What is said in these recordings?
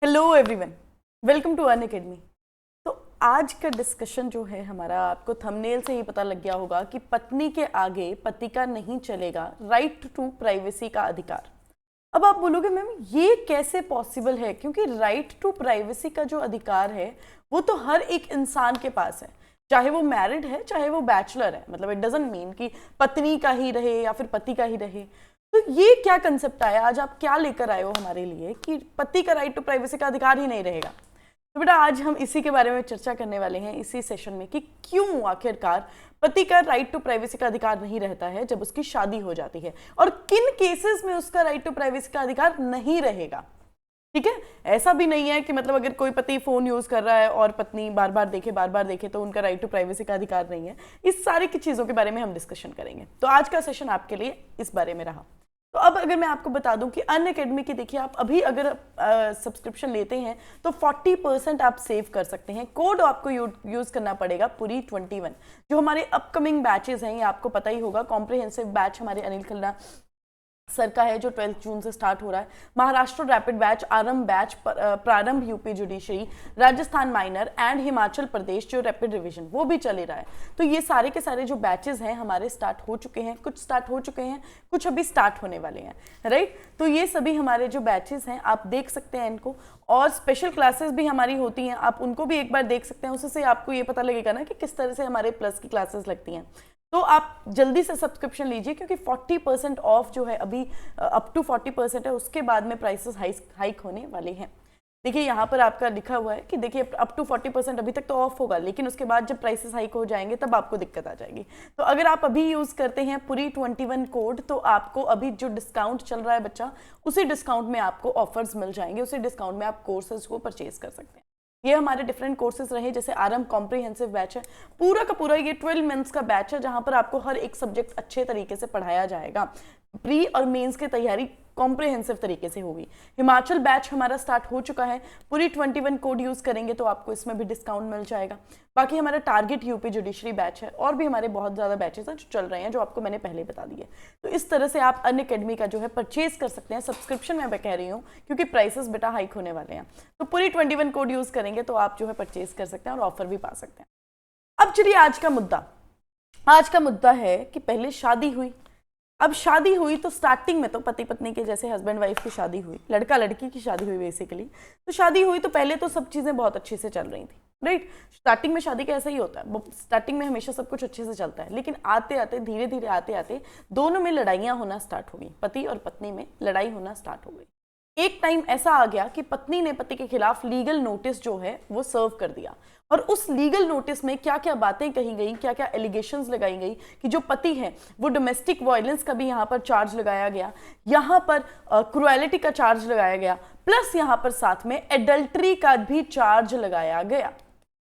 Hello everyone, welcome to Earn Academy. तो आज का डिस्कशन जो है हमारा, आपको थंबनेल से ही पता लग गया होगा कि पत्नी के आगे पति का नहीं चलेगा, राइट टू प्राइवेसी का अधिकार। अब आप बोलोगे मैम ये कैसे पॉसिबल है, क्योंकि राइट टू प्राइवेसी का जो अधिकार है वो तो हर एक इंसान के पास है, चाहे वो मैरिड है चाहे वो बैचलर है। मतलब इट डजंट मीन कि पत्नी का ही रहे या फिर पति का ही रहे। तो ये क्या कंसेप्ट आया, आज आप क्या लेकर आए हो हमारे लिए कि पति का राइट टू प्राइवेसी का अधिकार ही नहीं रहेगा। तो बेटा आज हम इसी के बारे में चर्चा करने वाले हैं इसी सेशन में कि क्यों आखिरकार पति का राइट टू प्राइवेसी का अधिकार नहीं रहता है जब उसकी शादी हो जाती है, और किन केसेस में उसका राइट टू प्राइवेसी का अधिकार नहीं रहेगा। ठीक है, ऐसा भी नहीं है कि मतलब अगर कोई पति फोन यूज कर रहा है और पत्नी बार बार देखे तो उनका राइट टू प्राइवेसी का अधिकार नहीं है। इस सारी की चीजों के बारे में हम डिस्कशन करेंगे। तो आज का सेशन आपके लिए इस बारे में रहा। तो अब अगर मैं आपको बता दूं कि अर्न अकेडमी की, देखिए आप अभी अगर सब्सक्रिप्शन लेते हैं तो 40% आप सेव कर सकते हैं। कोड आपको यूज करना पड़ेगा पूरी 21। जो हमारे अपकमिंग बैचेस हैं, ये आपको पता ही होगा, कॉम्प्रिहेंसिव बैच हमारे अनिल खन्ना सर का है जो 12 जून से स्टार्ट हो रहा है। Maharashtra rapid batch, Aarambh batch, Prarambh UP judiciary, Rajasthan minor and Himachal Pradesh जो रैपिड रिवीजन वो भी चले रहा है। तो ये सारे के सारे जो बैचेस हैं हमारे स्टार्ट हो चुके हैं, कुछ स्टार्ट हो चुके हैं, कुछ अभी स्टार्ट होने वाले हैं, राइट। तो ये सभी हमारे जो बैचेस हैं आप देख सकते हैं इनको, और स्पेशल क्लासेस भी हमारी होती हैं, आप उनको भी एक बार देख सकते हैं। उससे आपको ये पता लगेगा ना कि किस तरह से हमारे प्लस की क्लासेस लगती हैं। तो आप जल्दी से सब्सक्रिप्शन लीजिए, क्योंकि 40% ऑफ जो है अभी अप टू 40% है, उसके बाद में प्राइसेस हाइक होने वाले हैं। देखिए यहाँ पर आपका लिखा हुआ है कि देखिए अप टू 40% अभी तक तो ऑफ होगा, लेकिन उसके बाद जब प्राइसेस हाइक हो जाएंगे तब आपको दिक्कत आ जाएगी। तो अगर आप अभी यूज करते हैं पूरी 21 कोड, तो आपको अभी जो डिस्काउंट चल रहा है बच्चा, उसी डिस्काउंट में आपको ऑफर्स मिल जाएंगे, उसी डिस्काउंट में आप कोर्सेज को परचेज कर सकते हैं। ये हमारे डिफरेंट कोर्सेज रहे, जैसे आरंभ कॉम्प्रिहेंसिव बैच है, पूरा का पूरा ये 12 मंथ्स का बैच है, जहां पर आपको हर एक सब्जेक्ट अच्छे तरीके से पढ़ाया जाएगा। प्री और मेंस की तैयारी कॉम्प्रिहेंसिव तरीके से होगी। हिमाचल बैच हमारा स्टार्ट हो चुका है, पूरी 21 कोड यूज करेंगे तो आपको इसमें भी डिस्काउंट मिल जाएगा। बाकी हमारा टारगेट यूपी जुडिशरी बैच है, और भी हमारे बहुत ज्यादा बैचेस हैं जो चल रहे हैं, जो आपको मैंने पहले बता दिए। तो इस तरह से आप अर्न अकेडमी का जो है परचेज कर सकते हैं सब्सक्रिप्शन, मैं कह रही हूँ क्योंकि प्राइसेस बेटा हाइक होने वाले हैं। तो पूरी 21 कोड यूज करेंगे तो आप जो है परचेज कर सकते हैं और ऑफर भी पा सकते हैं। अब चलिए आज का मुद्दा है कि पहले शादी हुई। अब शादी हुई तो स्टार्टिंग में तो पति पत्नी के, जैसे हस्बैंड वाइफ की शादी हुई, लड़का लड़की की शादी हुई बेसिकली, तो शादी हुई तो पहले तो सब चीजें बहुत अच्छे से चल रही थी, राइट। स्टार्टिंग में शादी का ऐसा ही होता है, स्टार्टिंग में हमेशा सब कुछ अच्छे से चलता है, लेकिन आते आते धीरे धीरे आते आते दोनों में लड़ाइयां होना स्टार्ट हो गई, पति और पत्नी में लड़ाई होना स्टार्ट हो गई। एक टाइम ऐसा आ गया कि पत्नी ने पति के खिलाफ लीगल नोटिस जो है वो सर्व कर दिया, और उस लीगल नोटिस में क्या क्या बातें कही गई, क्या क्या एलिगेशंस लगाई गई कि जो पति है वो डोमेस्टिक वायलेंस का भी यहाँ पर चार्ज लगाया गया, यहाँ पर क्रुएलिटी का चार्ज लगाया गया, प्लस यहाँ पर साथ में एडल्ट्री का भी चार्ज लगाया गया।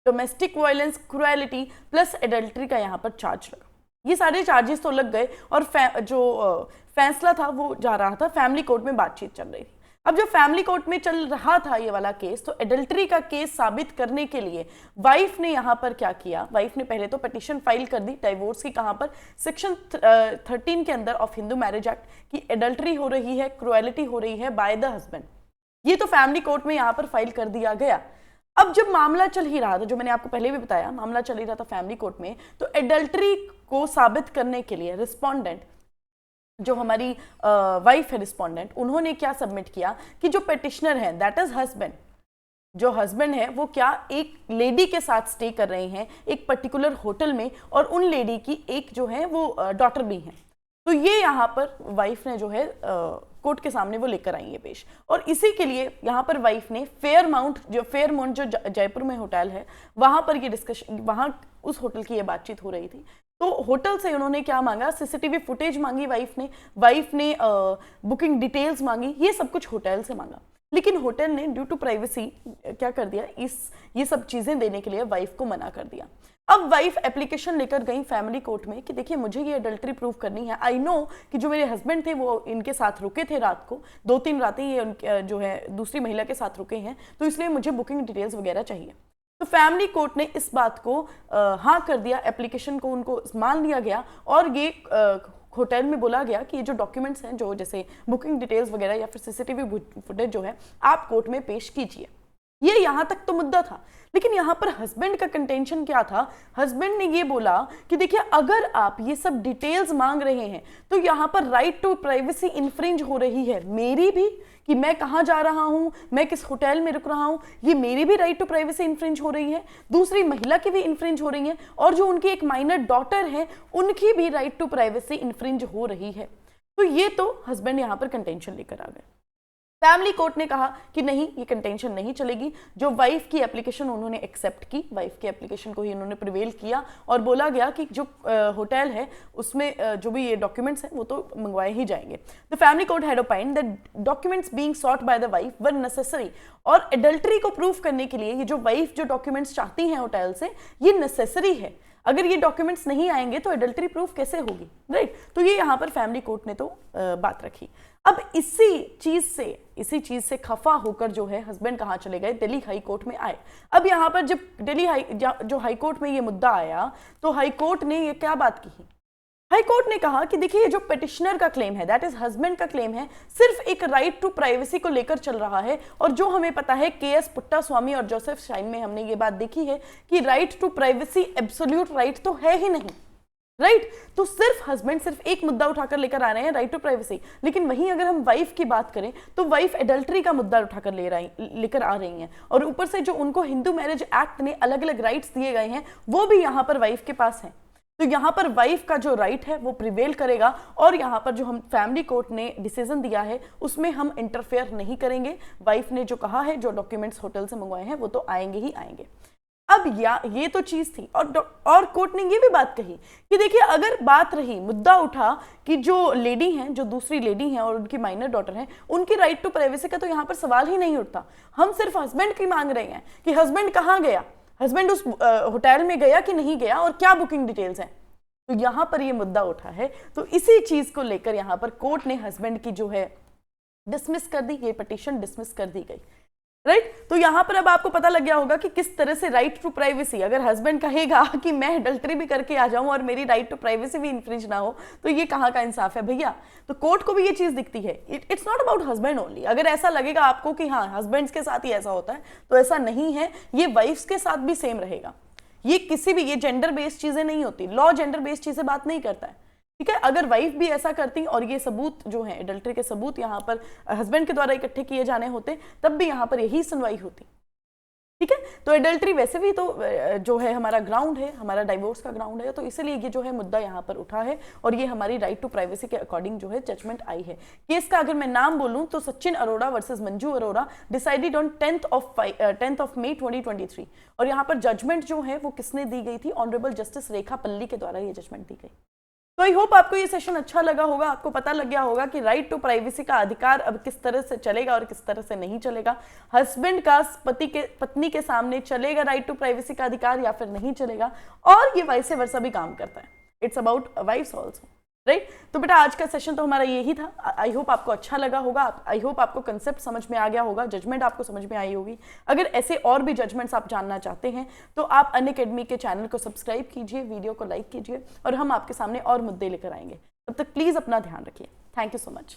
Domestic violence, cruelty plus adultery का यहाँ पर चार्ज लगा। ये सारे चार्जेस तो लग गए, और जो फैसला था वो जा रहा था फैमिली कोर्ट में, बातचीत चल रही थी। अब जब फैमिली कोर्ट में चल रहा था ये वाला केस, तो एडल्ट्री का केस साबित करने के लिए वाइफ ने यहाँ पर क्या किया, वाइफ ने पहले तो पिटीशन फाइल कर दी डाइवोर्स की, कहाँ पर सेक्शन 13 के अंदर ऑफ हिंदू मैरिज एक्ट की एडल्ट्री हो रही है, क्रुएलिटी हो रही है बाय द हस्बैंड। ये तो फैमिली कोर्ट में यहाँ पर फाइल कर दिया गया। अब जब मामला चल ही रहा था, जो मैंने आपको पहले भी बताया, मामला चल ही रहा था फैमिली कोर्ट में, तो एडल्ट्री को साबित करने के लिए रिस्पोंडेंट, जो हमारी वाइफ है रिस्पोंडेंट, उन्होंने क्या सबमिट किया कि जो पिटिशनर है दैट इज हस्बैंड, जो हस्बैंड है वो क्या एक लेडी के साथ स्टे कर रहे हैं एक पर्टिकुलर होटल में, और उन लेडी की एक जो है वो डॉटर भी है। तो ये यहाँ पर वाइफ ने जो है कोर्ट के सामने वो लेकर आई है पेश, और इसी के लिए यहाँ पर वाइफ ने फेयरमाउंट जो जयपुर में होटल है, वहां पर ये डिस्कशन, वहां उस होटल की ये बातचीत हो रही थी। तो होटल से उन्होंने क्या मांगा, सीसीटीवी फुटेज मांगी वाइफ ने बुकिंग डिटेल्स मांगी, ये सब कुछ होटल से मांगा। लेकिन होटल ने ड्यू टू प्राइवेसी क्या कर दिया, ये सब चीजें देने के लिए वाइफ को मना कर दिया। अब वाइफ एप्लीकेशन लेकर गई फैमिली कोर्ट में कि देखिए मुझे ये अडल्ट्री प्रूव करनी है, आई नो कि जो मेरे हस्बैंड थे वो इनके साथ रुके थे रात को, 2-3 रातें ये जो है दूसरी महिला के साथ रुके हैं, तो इसलिए मुझे बुकिंग डिटेल्स वगैरह चाहिए। तो फैमिली कोर्ट ने इस बात को हाँ कर दिया, एप्लीकेशन को उनको मान लिया गया, और ये होटल में बोला गया कि ये जो डॉक्यूमेंट्स हैं, जो जैसे बुकिंग डिटेल्स वगैरह या फिर सीसीटीवी फुटेज जो है आप कोर्ट में पेश कीजिए। ये यहां तक तो मुद्दा था, लेकिन यहां पर हस्बैंड का कंटेंशन क्या था? हस्बैंड ने ये बोला कि देखिए अगर आप ये सब डिटेल्स मांग रहे हैं तो यहां पर राइट टू प्राइवेसी इन्फ्रिंज हो रही है, मेरी भी, कि मैं कहां जा रहा हूं, मैं किस होटल में रुक रहा हूं, ये मेरी भी राइट टू प्राइवेसी इन्फ्रिंज हो रही है, दूसरी महिला की भी इन्फ्रिंज हो रही है, और जो उनकी एक माइनर डॉटर है उनकी भी राइट टू प्राइवेसी इन्फ्रिंज हो रही है। तो ये तो हस्बैंड यहां पर कंटेंशन लेकर आ गए। फैमिली कोर्ट ने कहा कि नहीं, ये कंटेंशन नहीं चलेगी। जो वाइफ की एप्लीकेशन उन्होंने एक्सेप्ट की, वाइफ की एप्लीकेशन को ही उन्होंने प्रिवेल किया और बोला गया कि जो होटल है उसमें जो भी ये डॉक्यूमेंट्स हैं वो तो मंगवाए ही जाएंगे। The family court had opined that documents being sought by the wife were necessary, और एडल्टरी को प्रूव करने के लिए ये जो वाइफ जो डॉक्यूमेंट्स चाहती हैं होटल से, ये नेसेसरी है। अगर ये डॉक्यूमेंट्स नहीं आएंगे तो एडल्टरी प्रूफ कैसे होगी, राइट? तो ये यहाँ पर फैमिली कोर्ट ने तो बात रखी। अब इसी चीज से खफा होकर जो है हस्बैंड कहाँ चले गए? दिल्ली हाई कोर्ट में आए। अब यहाँ पर जब दिल्ली हाई कोर्ट में ये मुद्दा आया तो हाई कोर्ट ने ये क्या बात की? हाई कोर्ट ने कहा कि देखिए ये जो पिटिशनर का क्लेम है, दैट इज हस्बैंड का क्लेम है, सिर्फ एक राइट टू प्राइवेसी को लेकर चल रहा है। और जो हमें पता है केएस पुट्टास्वामी और जोसेफ शाइन में हमने ये बात देखी है कि right to privacy absolute right तो है ही नहीं, राइट? तो सिर्फ हस्बैंड सिर्फ एक मुद्दा उठाकर लेकर आ रहे हैं, राइट टू प्राइवेसी। लेकिन वहीं अगर हम वाइफ की बात करें तो वाइफ एडल्टरी का मुद्दा उठाकर लेकर आ रही हैं, और ऊपर से जो उनको हिंदू मैरिज एक्ट ने अलग अलग राइट्स दिए गए हैं वो भी यहाँ पर वाइफ के पास हैं। तो यहाँ पर वाइफ का जो राइट है वो प्रिवेल करेगा, और यहाँ पर जो हम फैमिली कोर्ट ने डिसीजन दिया है उसमें हम इंटरफेयर नहीं करेंगे। वाइफ ने जो कहा है, जो डॉक्यूमेंट्स होटल से मंगवाए हैं वो तो आएंगे ही आएंगे। अब ये तो चीज थी, और कोर्ट ने ये भी बात कही कि देखिए अगर बात रही, मुद्दा उठा कि जो लेडी हैं, जो दूसरी लेडी हैं और उनकी माइनर डॉटर हैं, उनकी राइट टू प्राइवेसी का तो यहाँ पर सवाल ही नहीं उठता। हम सिर्फ हस्बैंड की मांग रहे हैं कि हस्बैंड कहाँ गया, हस्बैंड उस होटल में गया कि नहीं गया, और क्या बुकिंग डिटेल्स हैं। तो यहां पर ये मुद्दा उठा है, तो इसी चीज को लेकर यहां पर कोर्ट ने हस्बैंड की जो है डिसमिस कर दी, ये पिटीशन डिसमिस कर दी गई, राइट? तो यहां पर अब आपको पता लग गया होगा कि किस तरह से राइट टू प्राइवेसी, अगर हस्बैंड कहेगा कि मैं एडल्टरी भी करके आ जाऊं और मेरी राइट टू प्राइवेसी भी इन्फ्रिंज ना हो, तो ये कहां का इंसाफ है भैया? तो कोर्ट को भी ये चीज दिखती है। It's not about husband only. अगर ऐसा लगेगा आपको कि हाँ हस्बैंड्स के साथ ही ऐसा होता है, तो ऐसा नहीं है, ये वाइफ्स के साथ भी सेम रहेगा। ये किसी भी, ये जेंडर बेस्ड चीजें नहीं होती, लॉ जेंडर बेस्ड चीजें बात नहीं करता है, ठीक है? अगर वाइफ भी ऐसा करती और ये सबूत जो है एडल्टरी के सबूत यहाँ पर हस्बैंड के द्वारा इकट्ठे किए जाने होते, तब भी यहाँ पर यही सुनवाई होती, ठीक है? तो एडल्टरी वैसे भी तो जो है हमारा ग्राउंड है, हमारा डाइवोर्स का ग्राउंड है, तो इसलिए ये जो है मुद्दा यहाँ पर उठा है, और ये हमारी राइट टू प्राइवेसी के अकॉर्डिंग जो है जजमेंट आई है। केस का अगर मैं नाम बोलूं तो Sachin Arora versus Manju Arora, decided on 10th of May 2023। और यहाँ पर जजमेंट जो है वो किसने दी गई थी? ऑनरेबल जस्टिस रेखा पल्ली के द्वारा ये जजमेंट दी गई। तो आई होप आपको ये सेशन अच्छा लगा होगा, आपको पता लग गया होगा कि राइट टू प्राइवेसी का अधिकार अब किस तरह से चलेगा और किस तरह से नहीं चलेगा। हस्बैंड का पत्नी के सामने चलेगा राइट टू प्राइवेसी का अधिकार या फिर नहीं चलेगा, और ये वाइस वर्सा भी काम करता है। It's about wife's also, right? तो बेटा आज का सेशन तो हमारा यही था। आई होप आपको अच्छा लगा होगा, आई होप आपको कंसेप्ट समझ में आ गया होगा, जजमेंट आपको समझ में आई होगी। अगर ऐसे और भी जजमेंट्स आप जानना चाहते हैं तो आप अनअकैडमी के चैनल को सब्सक्राइब कीजिए, वीडियो को लाइक कीजिए, और हम आपके सामने और मुद्दे लेकर आएंगे। तब तक प्लीज अपना ध्यान रखिए। Thank you so much.